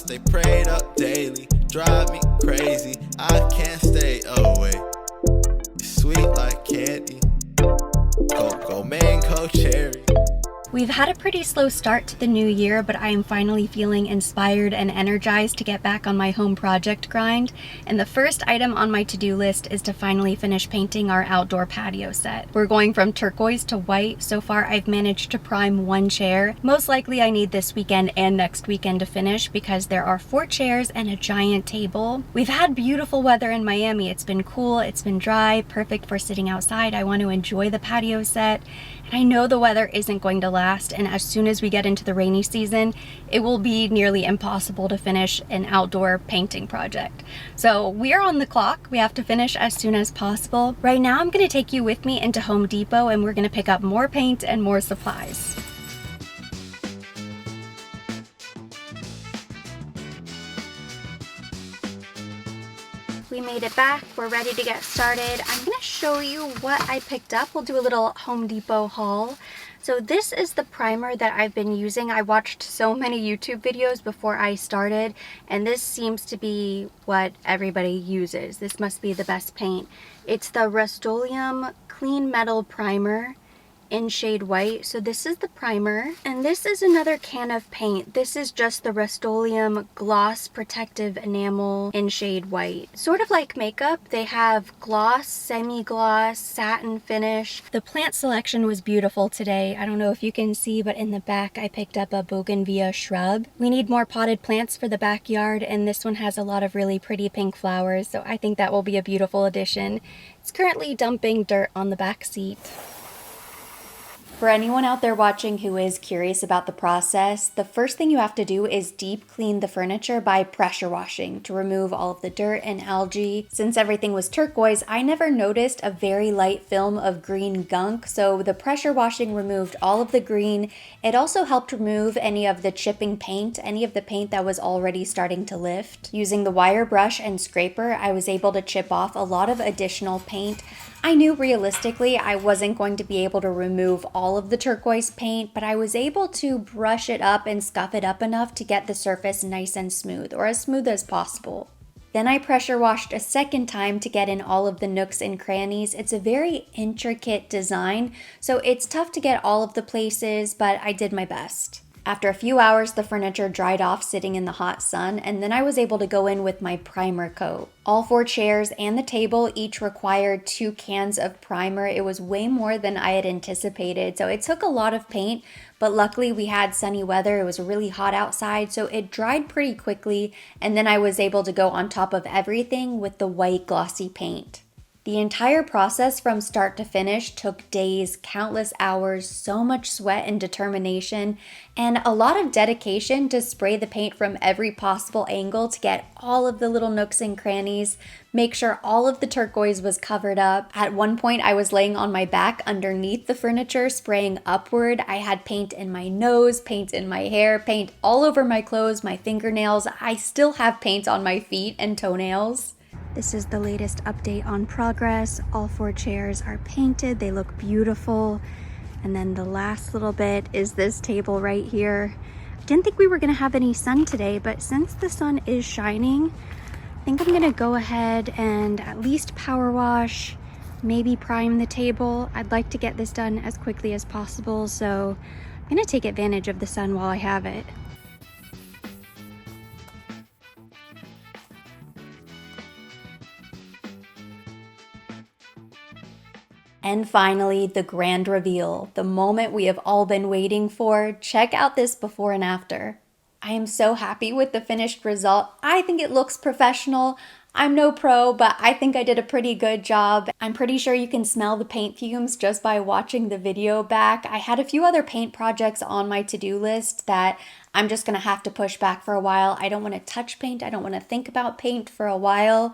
stay prayed up daily, drive me crazy, I can't stay away. It's sweet like candy, cocoa, mango, cherry. We've had a pretty slow start to the new year, but I am finally feeling inspired and energized to get back on my home project grind. And the first item on my to-do list is to finally finish painting our outdoor patio set. We're going from turquoise to white. So far, I've managed to prime one chair. Most likely I need this weekend and next weekend to finish because there are 4 chairs and a giant table. We've had beautiful weather in Miami. It's been cool, it's been dry, perfect for sitting outside. I want to enjoy the patio set. And I know the weather isn't going to last, and as soon as we get into the rainy season, it will be nearly impossible to finish an outdoor painting project. So we are on the clock. We have to finish as soon as possible. Right now, I'm going to take you with me into Home Depot, and we're going to pick up more paint and more supplies. We made it back. We're ready to get started. I'm going to show you what I picked up. We'll do a little Home Depot haul. So this is the primer that I've been using. I watched so many YouTube videos before I started, and this seems to be what everybody uses. This must be the best paint. It's the Rust-Oleum Clean Metal Primer in shade white. So this is the primer, and this is another can of paint. This is just the Rust-Oleum Gloss Protective Enamel in shade white. Sort of like makeup, they have gloss, semi-gloss, satin finish. The plant selection was beautiful today. I don't know if you can see, but in the back I picked up a bougainvillea shrub. We need more potted plants for the backyard, and this one has a lot of really pretty pink flowers, so I think that will be a beautiful addition. It's currently dumping dirt on the back seat. For anyone out there watching who is curious about the process, the first thing you have to do is deep clean the furniture by pressure washing to remove all of the dirt and algae. Since everything was turquoise, I never noticed a very light film of green gunk, so the pressure washing removed all of the green. It also helped remove any of the chipping paint, any of the paint that was already starting to lift. Using the wire brush and scraper, I was able to chip off a lot of additional paint. I knew realistically I wasn't going to be able to remove all of the turquoise paint, but I was able to brush it up and scuff it up enough to get the surface nice and smooth, or as smooth as possible. Then I pressure washed a second time to get in all of the nooks and crannies. It's a very intricate design, so it's tough to get all of the places, but I did my best. After a few hours, the furniture dried off sitting in the hot sun, and then I was able to go in with my primer coat. All 4 chairs and the table each required 2 cans of primer. It was way more than I had anticipated, so it took a lot of paint, but luckily we had sunny weather. It was really hot outside, so it dried pretty quickly, and then I was able to go on top of everything with the white glossy paint. The entire process from start to finish took days, countless hours, so much sweat and determination, and a lot of dedication to spray the paint from every possible angle to get all of the little nooks and crannies, make sure all of the turquoise was covered up. At one point, I was laying on my back underneath the furniture, spraying upward. I had paint in my nose, paint in my hair, paint all over my clothes, my fingernails. I still have paint on my feet and toenails. This is the latest update on progress. All 4 chairs are painted. They look beautiful. And then the last little bit is this table right here. I didn't think we were going to have any sun today, but since the sun is shining, I think I'm going to go ahead and at least power wash, maybe prime the table. I'd like to get this done as quickly as possible, so I'm going to take advantage of the sun while I have it. And finally, the grand reveal, the moment we have all been waiting for. Check out this before and after. I am so happy with the finished result. I think it looks professional. I'm no pro, but I think I did a pretty good job. I'm pretty sure you can smell the paint fumes just by watching the video back. I had a few other paint projects on my to-do list that I'm just gonna have to push back for a while. I don't want to touch paint. I don't want to think about paint for a while.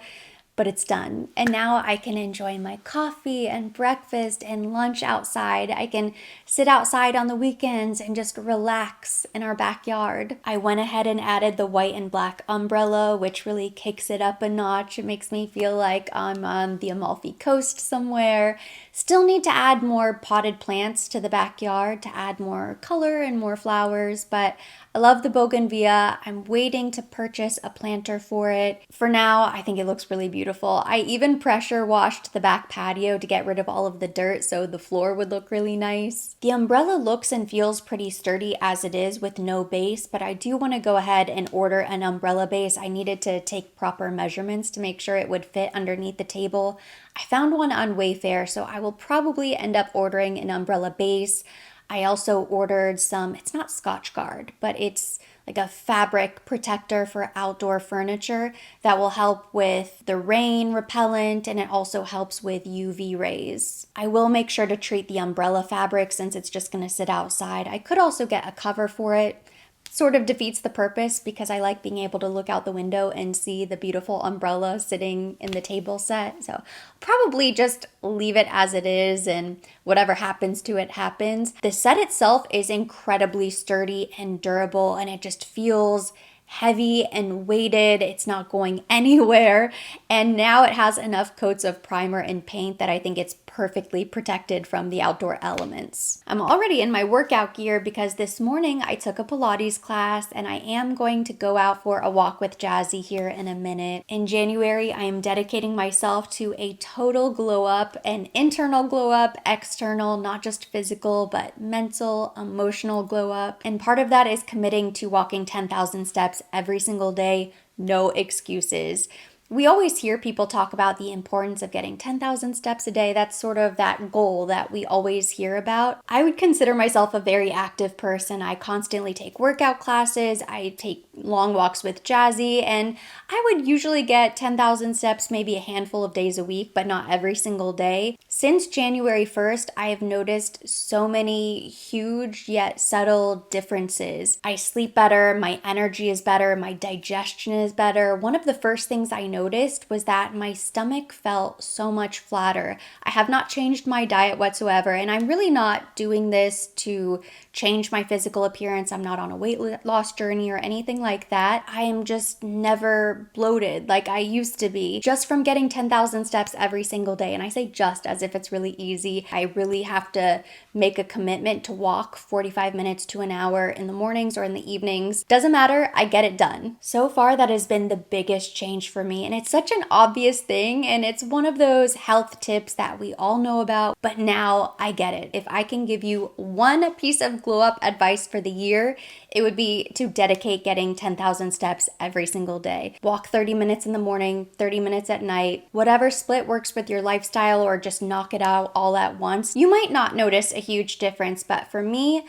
But it's done. And now I can enjoy my coffee and breakfast and lunch outside. I can sit outside on the weekends and just relax in our backyard. I went ahead and added the white and black umbrella, which really kicks it up a notch. It makes me feel like I'm on the Amalfi Coast somewhere. Still need to add more potted plants to the backyard to add more color and more flowers, but I love the bougainvillea. I'm waiting to purchase a planter for it. For now, I think it looks really beautiful. I even pressure washed the back patio to get rid of all of the dirt so the floor would look really nice. The umbrella looks and feels pretty sturdy as it is with no base, but I do want to go ahead and order an umbrella base. I needed to take proper measurements to make sure it would fit underneath the table. I found one on Wayfair, so I will probably end up ordering an umbrella base. I also ordered some, it's not Scotchgard, but it's like a fabric protector for outdoor furniture that will help with the rain repellent, and it also helps with UV rays. I will make sure to treat the umbrella fabric since it's just going to sit outside. I could also get a cover for it. Sort of defeats the purpose because I like being able to look out the window and see the beautiful umbrella sitting in the table set. So I'll probably just leave it as it is, and whatever happens to it happens. The set itself is incredibly sturdy and durable, and it just feels heavy and weighted. It's not going anywhere. And now it has enough coats of primer and paint that I think it's perfectly protected from the outdoor elements. I'm already in my workout gear because this morning I took a Pilates class, and I am going to go out for a walk with Jazzy here in a minute. In January, I am dedicating myself to a total glow up, an internal glow up, external, not just physical, but mental, emotional glow up. And part of that is committing to walking 10,000 steps every single day, no excuses. We always hear people talk about the importance of getting 10,000 steps a day. That's sort of that goal that we always hear about. I would consider myself a very active person. I constantly take workout classes. I take long walks with Jazzy, and I would usually get 10,000 steps maybe a handful of days a week, but not every single day. Since January 1st, I have noticed so many huge yet subtle differences. I sleep better, my energy is better, my digestion is better. One of the first things I noticed was that my stomach felt so much flatter. I have not changed my diet whatsoever, and I'm really not doing this to change my physical appearance. I'm not on a weight loss journey or anything like that. I am just never bloated like I used to be just from getting 10,000 steps every single day. And I say just as if it's really easy. I really have to make a commitment to walk 45 minutes to an hour in the mornings or in the evenings. Doesn't matter, I get it done. So far, that has been the biggest change for me. And it's such an obvious thing, and it's one of those health tips that we all know about, but now I get it. If I can give you one piece of glow up advice for the year, it would be to dedicate getting 10,000 steps every single day. Walk 30 minutes in the morning, 30 minutes at night, whatever split works with your lifestyle, or just knock it out all at once. You might not notice a huge difference, but for me,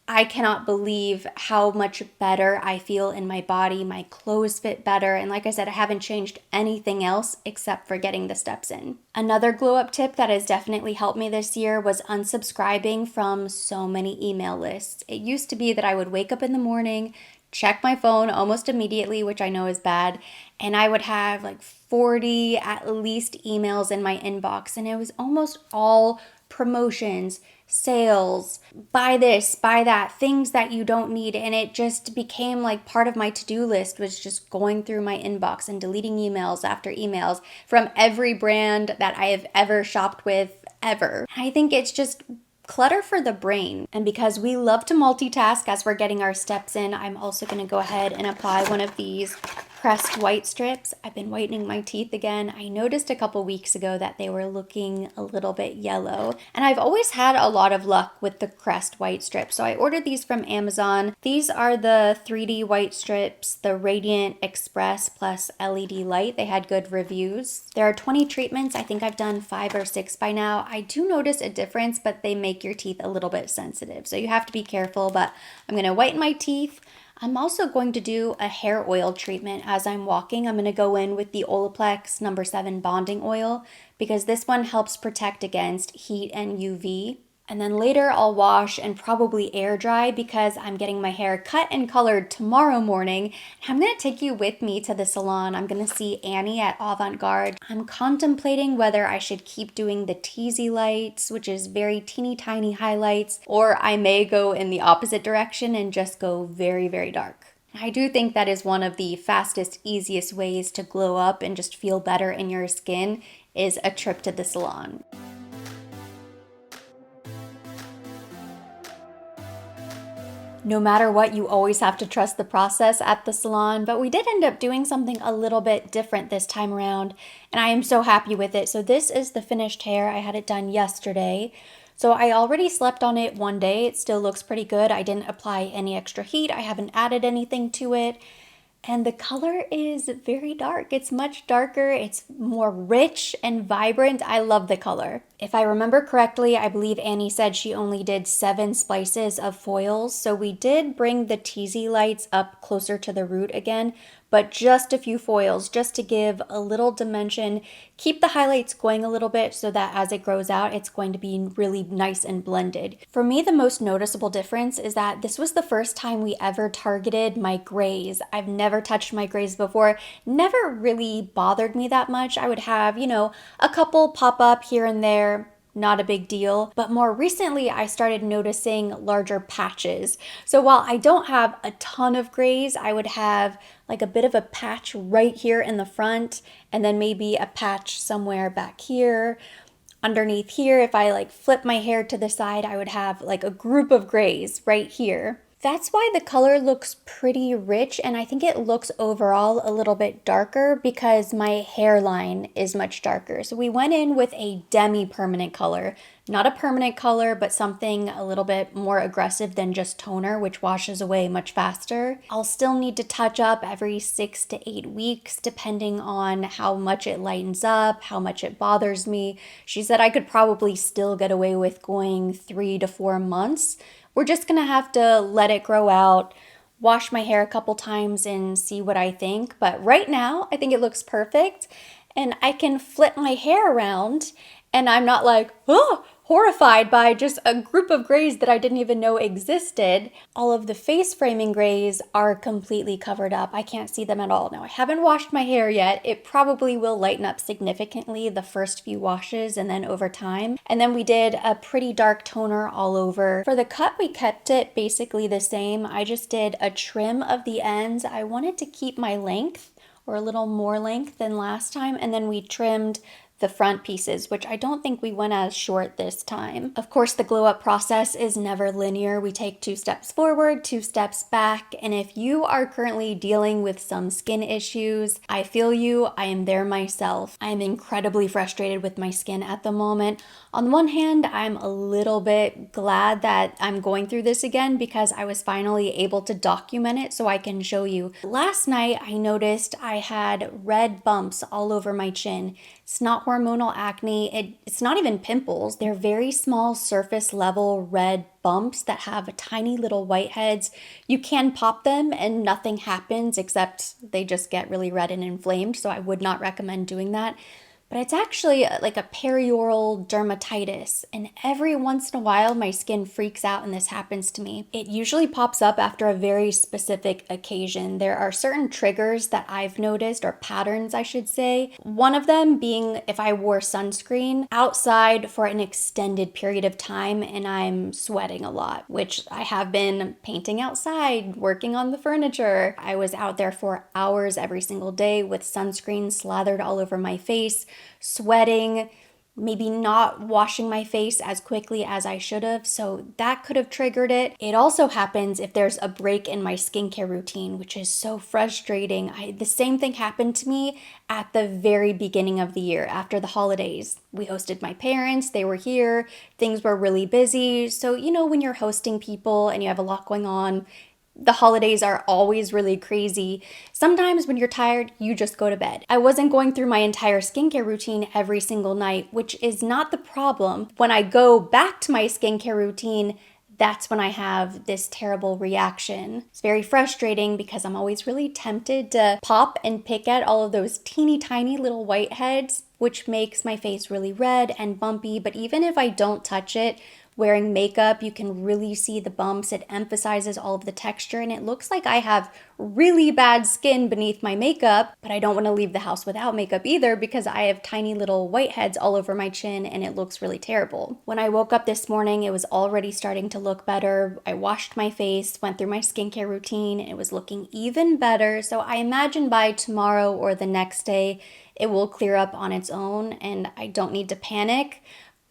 I cannot believe how much better I feel in my body. My clothes fit better. And like I said, I haven't changed anything else except for getting the steps in. Another glow up tip that has definitely helped me this year was unsubscribing from so many email lists. It used to be that I would wake up in the morning, check my phone almost immediately, which I know is bad, and I would have like 40 at least emails in my inbox, and it was almost all promotions, sales, buy this, buy that, things that you don't need. And it just became like part of my to-do list, was just going through my inbox and deleting emails after emails from every brand that I have ever shopped with ever. I think it's just clutter for the brain. And because we love to multitask as we're getting our steps in, I'm also going to go ahead and apply one of these Crest white strips. I've been whitening my teeth again. I noticed a couple weeks ago that they were looking a little bit yellow, and I've always had a lot of luck with the Crest white strips, so I ordered these from Amazon. These are the 3D white strips, the Radiant Express plus LED light. They had good reviews. There are 20 treatments. I think I've done 5 or 6 by now. I do notice a difference, but they make your teeth a little bit sensitive, so you have to be careful. But I'm going to whiten my teeth. I'm also going to do a hair oil treatment as I'm walking. I'm going to go in with the Olaplex No. 7 bonding oil because this one helps protect against heat and UV. And then later I'll wash and probably air dry because I'm getting my hair cut and colored tomorrow morning. I'm going to take you with me to the salon. I'm going to see Annie at Avant-Garde. I'm contemplating whether I should keep doing the teasy lights, which is very teeny tiny highlights, or I may go in the opposite direction and just go very, very dark. I do think that is one of the fastest, easiest ways to glow up and just feel better in your skin is a trip to the salon. No matter what, you always have to trust the process at the salon, but we did end up doing something a little bit different this time around, and I am so happy with it. So this is the finished hair. I had it done yesterday. So I already slept on it one day. It still looks pretty good. I didn't apply any extra heat. I haven't added anything to it. And the color is very dark. It's much darker. It's more rich and vibrant. I love the color. If I remember correctly, I believe Annie said she only did 7 splices of foils. So we did bring the teasy lights up closer to the root again, but just a few foils just to give a little dimension, keep the highlights going a little bit so that as it grows out, it's going to be really nice and blended. For me, the most noticeable difference is that this was the first time we ever targeted my grays. I've never touched my grays before, never really bothered me that much. I would have, a couple pop up here and there, not a big deal. But more recently, I started noticing larger patches. So while I don't have a ton of grays, I would have like a bit of a patch right here in the front, and then maybe a patch somewhere back here. Underneath here, if I like flip my hair to the side, I would have like a group of grays right here. That's why the color looks pretty rich, and I think it looks overall a little bit darker because my hairline is much darker. So we went in with a demi-permanent color, not a permanent color, but something a little bit more aggressive than just toner, which washes away much faster. I'll still need to touch up every 6 to 8 weeks, depending on how much it lightens up, how much it bothers me. She said I could probably still get away with going 3 to 4 months. We're just gonna have to let it grow out, wash my hair a couple times and see what I think. But right now, I think it looks perfect, and I can flip my hair around and I'm not like, oh, horrified by just a group of grays that I didn't even know existed. All of the face framing grays are completely covered up. I can't see them at all. Now, I haven't washed my hair yet. It probably will lighten up significantly the first few washes and then over time. And then we did a pretty dark toner all over. For the cut, we kept it basically the same. I just did a trim of the ends. I wanted to keep my length, or a little more length than last time, and then we trimmed the front pieces, which I don't think we went as short this time. Of course, the glow up process is never linear. We take 2 steps forward, 2 steps back, and if you are currently dealing with some skin issues, I feel you. I am there myself. I am incredibly frustrated with my skin at the moment. On one hand, I'm a little bit glad that I'm going through this again because I was finally able to document it so I can show you. Last night, I noticed I had red bumps all over my chin. It's not hormonal acne. It's not even pimples. They're very small surface level red bumps that have tiny little whiteheads. You can pop them and nothing happens except they just get really red and inflamed. So I would not recommend doing that. But it's actually like a perioral dermatitis, and every once in a while my skin freaks out and this happens to me. It usually pops up after a very specific occasion. There are certain triggers that I've noticed, or patterns I should say. One of them being if I wore sunscreen outside for an extended period of time and I'm sweating a lot, which I have been painting outside, working on the furniture. I was out there for hours every single day with sunscreen slathered all over my face, sweating, maybe not washing my face as quickly as I should have, so that could have triggered it. It also happens if there's a break in my skincare routine, which is so frustrating. The same thing happened to me at the very beginning of the year, after the holidays. We hosted my parents, they were here, things were really busy. So, when you're hosting people and you have a lot going on, the holidays are always really crazy. Sometimes when you're tired, you just go to bed. I wasn't going through my entire skincare routine every single night, which is not the problem. When I go back to my skincare routine, that's when I have this terrible reaction. It's very frustrating because I'm always really tempted to pop and pick at all of those teeny tiny little whiteheads, which makes my face really red and bumpy. But even if I don't touch it, wearing makeup, you can really see the bumps. It emphasizes all of the texture, and it looks like I have really bad skin beneath my makeup, but I don't want to leave the house without makeup either because I have tiny little whiteheads all over my chin and it looks really terrible. When I woke up this morning, it was already starting to look better. I washed my face, went through my skincare routine, and it was looking even better. So I imagine by tomorrow or the next day, it will clear up on its own and I don't need to panic.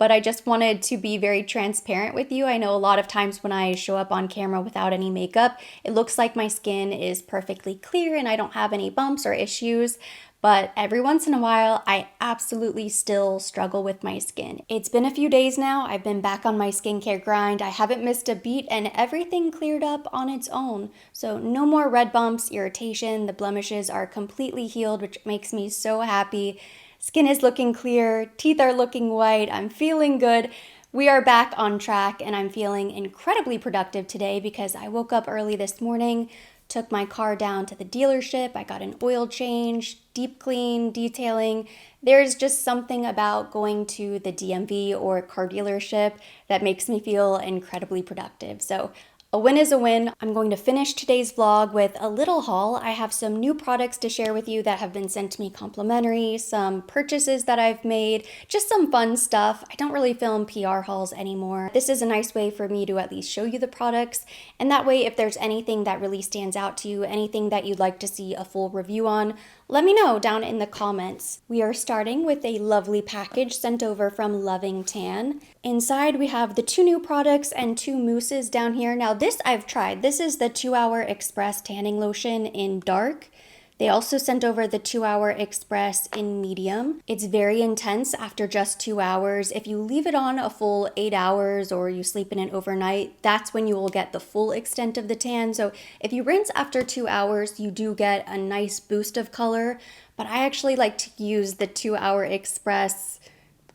but I just wanted to be very transparent with you. I know a lot of times when I show up on camera without any makeup, it looks like my skin is perfectly clear and I don't have any bumps or issues. But every once in a while, I absolutely still struggle with my skin. It's been a few days now. I've been back on my skincare grind. I haven't missed a beat and everything cleared up on its own. So no more red bumps, irritation. The blemishes are completely healed, which makes me so happy. Skin is looking clear, teeth are looking white, I'm feeling good. We are back on track and I'm feeling incredibly productive today because I woke up early this morning, took my car down to the dealership, I got an oil change, deep clean, detailing. There's just something about going to the DMV or car dealership that makes me feel incredibly productive. So a win is a win. I'm going to finish today's vlog with a little haul. I have some new products to share with you that have been sent to me complimentary, some purchases that I've made, just some fun stuff. I don't really film PR hauls anymore. This is a nice way for me to at least show you the products, and that way if there's anything that really stands out to you, anything that you'd like to see a full review on, let me know down in the comments. We are starting with a lovely package sent over from Loving Tan. Inside we have the 2 new products and 2 mousses down here. Now this I've tried. This is the 2 Hour Express Tanning Lotion in dark. They also sent over the 2 Hour Express in medium. It's very intense after just 2 hours. If you leave it on a full 8 hours or you sleep in it overnight, that's when you will get the full extent of the tan. So if you rinse after 2 hours, you do get a nice boost of color. But I actually like to use the 2 Hour Express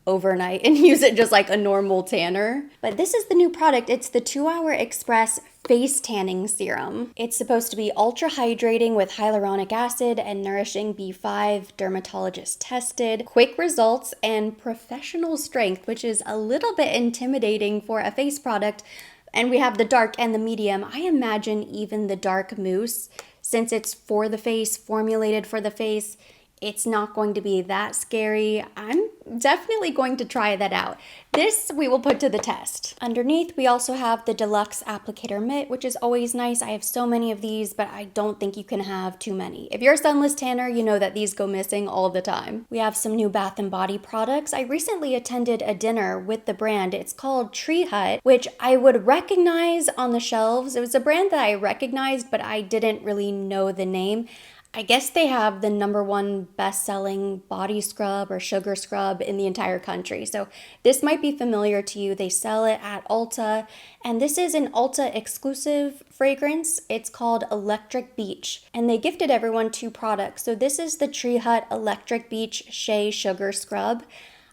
overnight and use it just like a normal tanner. But this is the new product. It's the 2 Hour Express Face Tanning Serum. It's supposed to be ultra hydrating with hyaluronic acid and nourishing B5, dermatologist tested, quick results, and professional strength, which is a little bit intimidating for a face product. And we have the dark and the medium. I imagine even the dark mousse, since it's for the face, formulated for the face, it's not going to be that scary. I'm definitely going to try that out. This we will put to the test. Underneath, we also have the Deluxe Applicator Mitt, which is always nice. I have so many of these, but I don't think you can have too many. If you're a sunless tanner, you know that these go missing all the time. We have some new Bath & Body products. I recently attended a dinner with the brand. It's called Tree Hut, which I would recognize on the shelves. It was a brand that I recognized, but I didn't really know the name. I guess they have the #1 best-selling body scrub or sugar scrub in the entire country. So this might be familiar to you. They sell it at Ulta, and this is an Ulta exclusive fragrance. It's called Electric Beach, and they gifted everyone 2 products. So this is the Tree Hut Electric Beach Shea Sugar Scrub.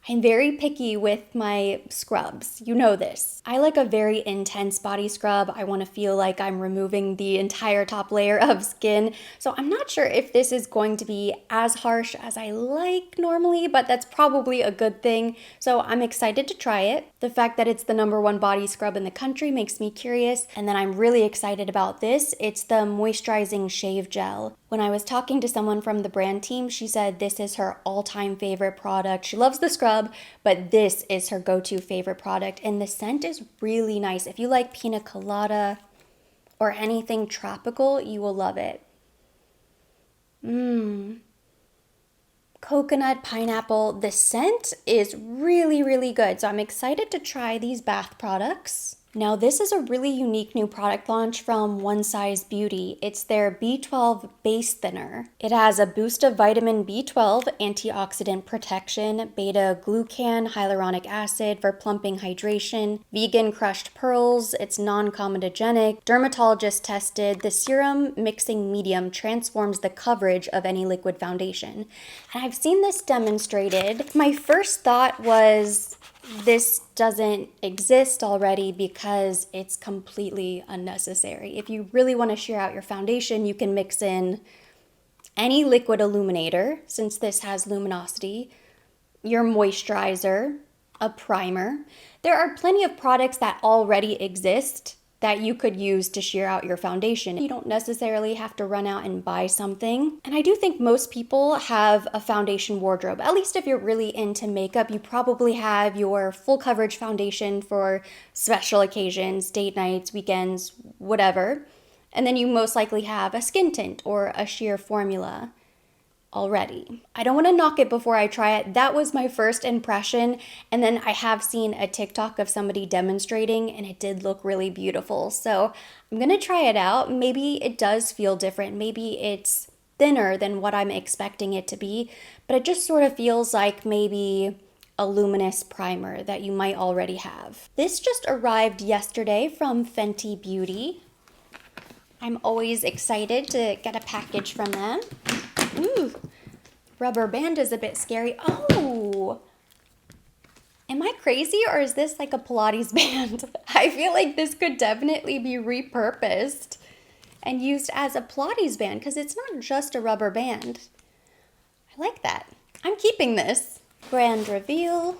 I'm very picky with my scrubs. You know this. I like a very intense body scrub. I want to feel like I'm removing the entire top layer of skin. So I'm not sure if this is going to be as harsh as I like normally, but that's probably a good thing. So I'm excited to try it. The fact that it's the #1 body scrub in the country makes me curious. And then I'm really excited about this. It's the Moisturizing Shave Gel. When I was talking to someone from the brand team, she said this is her all-time favorite product. She loves the scrub, but this is her go-to favorite product. And the scent is really nice. If you like pina colada or anything tropical, you will love it. Coconut, pineapple. The scent is really, really good. So I'm excited to try these bath products. Now this is a really unique new product launch from One Size Beauty. It's their B12 base thinner. It has a boost of vitamin B12, antioxidant protection, beta-glucan, hyaluronic acid for plumping hydration, vegan crushed pearls, it's non-comedogenic, dermatologist tested. The serum mixing medium transforms the coverage of any liquid foundation. And I've seen this demonstrated. My first thought was, this doesn't exist already because it's completely unnecessary. If you really want to sheer out your foundation, you can mix in any liquid illuminator, since this has luminosity, your moisturizer, a primer. There are plenty of products that already exist that you could use to sheer out your foundation. You don't necessarily have to run out and buy something. And I do think most people have a foundation wardrobe. At least if you're really into makeup, you probably have your full coverage foundation for special occasions, date nights, weekends, whatever. And then you most likely have a skin tint or a sheer formula. already. I don't want to knock it before I try it. That was my first impression, and then I have seen a TikTok of somebody demonstrating and it did look really beautiful. So I'm gonna try it out. Maybe it does feel different. Maybe it's thinner than what I'm expecting it to be, but it just sort of feels like maybe a luminous primer that you might already have. This just arrived yesterday from Fenty Beauty. I'm always excited to get a package from them. Ooh, rubber band is a bit scary. Oh, am I crazy or is this like a Pilates band? I feel like this could definitely be repurposed and used as a Pilates band because it's not just a rubber band. I like that. I'm keeping this. Brand reveal.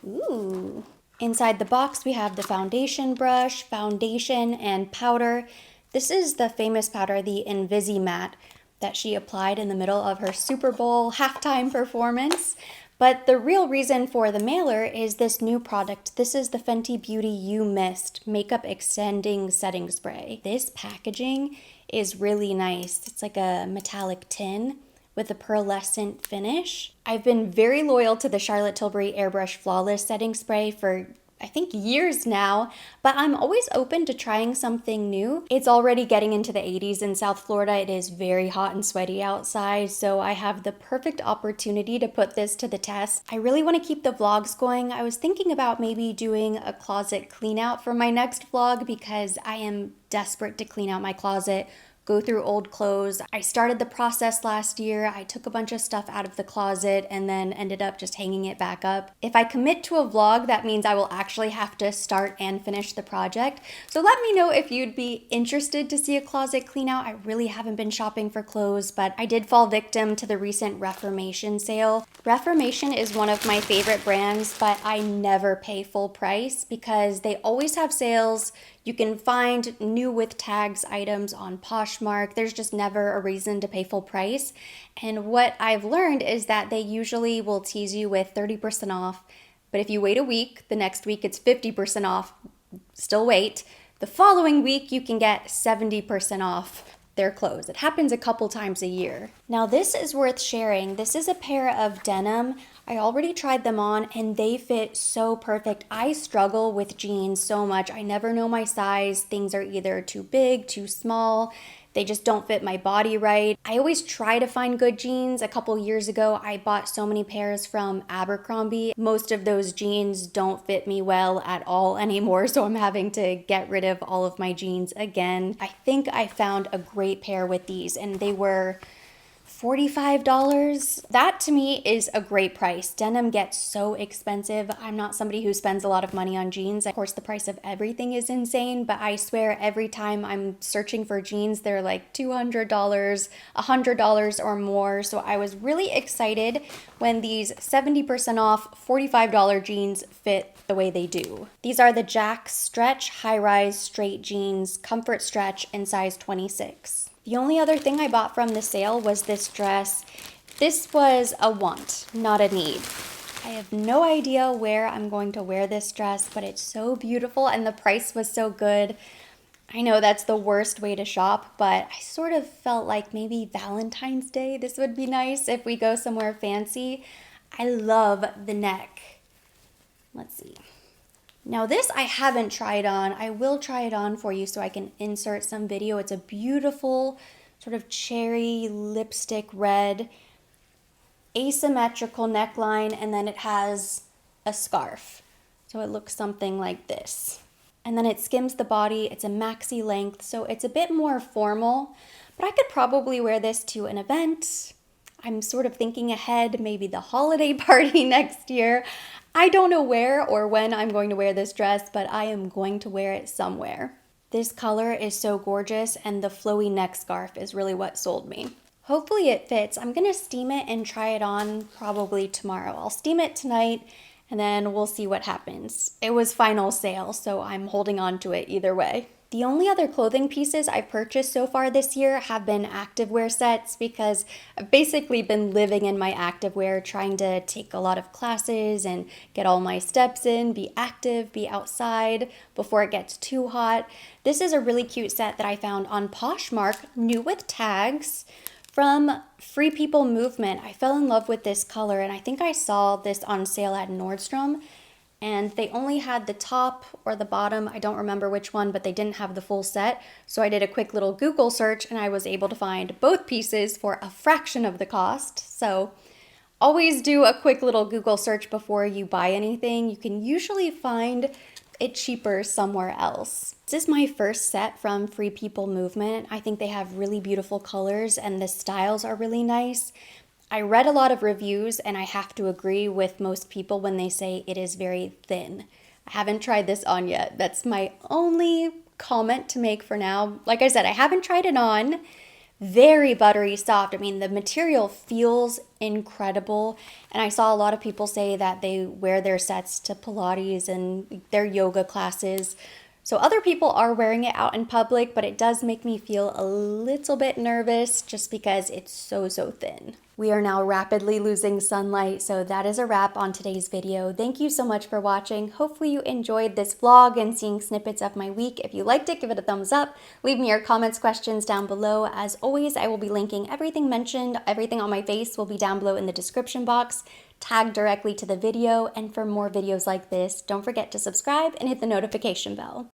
Ooh. Inside the box we have the foundation brush, foundation, and powder. This is the famous powder, the Invisi-Matte, that she applied in the middle of her Super Bowl halftime performance. But the real reason for the mailer is this new product. This is the Fenty Beauty You Mist Makeup Extending Setting Spray. This packaging is really nice. It's like a metallic tin with a pearlescent finish. I've been very loyal to the Charlotte Tilbury Airbrush Flawless Setting Spray for I think years now, but I'm always open to trying something new. It's already getting into the 80s in South Florida. It is very hot and sweaty outside, so I have the perfect opportunity to put this to the test. I really want to keep the vlogs going. I was thinking about maybe doing a closet clean out for my next vlog because I am desperate to clean out my closet, go through old clothes. I started the process last year. I took a bunch of stuff out of the closet and then ended up just hanging it back up. If I commit to a vlog, that means I will actually have to start and finish the project. So let me know if you'd be interested to see a closet clean out. I really haven't been shopping for clothes, but I did fall victim to the recent Reformation sale. Reformation is one of my favorite brands, but I never pay full price because they always have sales. You can find new with tags items on Pashmark. There's just never a reason to pay full price. And what I've learned is that they usually will tease you with 30% off. But if you wait a week, the next week it's 50% off. Still wait. The following week you can get 70% off their clothes. It happens a couple times a year. Now this is worth sharing. This is a pair of denim. I already tried them on and they fit so perfect. I struggle with jeans so much. I never know my size. Things are either too big, too small. They just don't fit my body right. I always try to find good jeans. A couple years ago, I bought so many pairs from Abercrombie. Most of those jeans don't fit me well at all anymore, so I'm having to get rid of all of my jeans again. I think I found a great pair with these, and they were $45. That to me is a great price. Denim gets so expensive. I'm not somebody who spends a lot of money on jeans. Of course, the price of everything is insane, but I swear every time I'm searching for jeans, they're like $200, $100 or more. So I was really excited when these 70% off $45 jeans fit the way they do. These are the Jack Stretch High-Rise Straight Jeans Comfort Stretch in size 26. The only other thing I bought from the sale was this dress. This was a want, not a need. I have no idea where I'm going to wear this dress, but it's so beautiful and the price was so good. I know that's the worst way to shop, but I sort of felt like maybe Valentine's Day, this would be nice if we go somewhere fancy. I love the neck. Let's see. Now this I haven't tried on. I will try it on for you so I can insert some video. It's a beautiful sort of cherry lipstick red, asymmetrical neckline, and then it has a scarf. So it looks something like this. And then it skims the body. It's a maxi length, so it's a bit more formal, but I could probably wear this to an event. I'm sort of thinking ahead, maybe the holiday party next year. I don't know where or when I'm going to wear this dress, but I am going to wear it somewhere. This color is so gorgeous and the flowy neck scarf is really what sold me. Hopefully it fits. I'm gonna steam it and try it on probably tomorrow. I'll steam it tonight and then we'll see what happens. It was final sale, so I'm holding on to it either way. The only other clothing pieces I've purchased so far this year have been activewear sets because I've basically been living in my activewear, trying to take a lot of classes and get all my steps in, be active, be outside before it gets too hot. This is a really cute set that I found on Poshmark, new with tags, From Free People Movement, I fell in love with this color, and I think I saw this on sale at Nordstrom, and they only had the top or the bottom, I don't remember which one, but they didn't have the full set. So I did a quick little Google search and I was able to find both pieces for a fraction of the cost. So always do a quick little Google search before you buy anything. You can usually find it cheaper somewhere else. This is my first set from Free People Movement. I think they have really beautiful colors and the styles are really nice. I read a lot of reviews and I have to agree with most people when they say it is very thin. I haven't tried this on yet. That's my only comment to make for now. Like I said, I haven't tried it on. Very buttery soft. I mean, the material feels incredible. And I saw a lot of people say that they wear their sets to Pilates and their yoga classes. So other people are wearing it out in public, but it does make me feel a little bit nervous just because it's so thin. We are now rapidly losing sunlight, so that is a wrap on today's video. Thank you so much for watching. Hopefully you enjoyed this vlog and seeing snippets of my week. If you liked it, give it a thumbs up. Leave me your comments, questions down below. As always, I will be linking everything mentioned. Everything on my face will be down below in the description box, tagged directly to the video. And for more videos like this, don't forget to subscribe and hit the notification bell.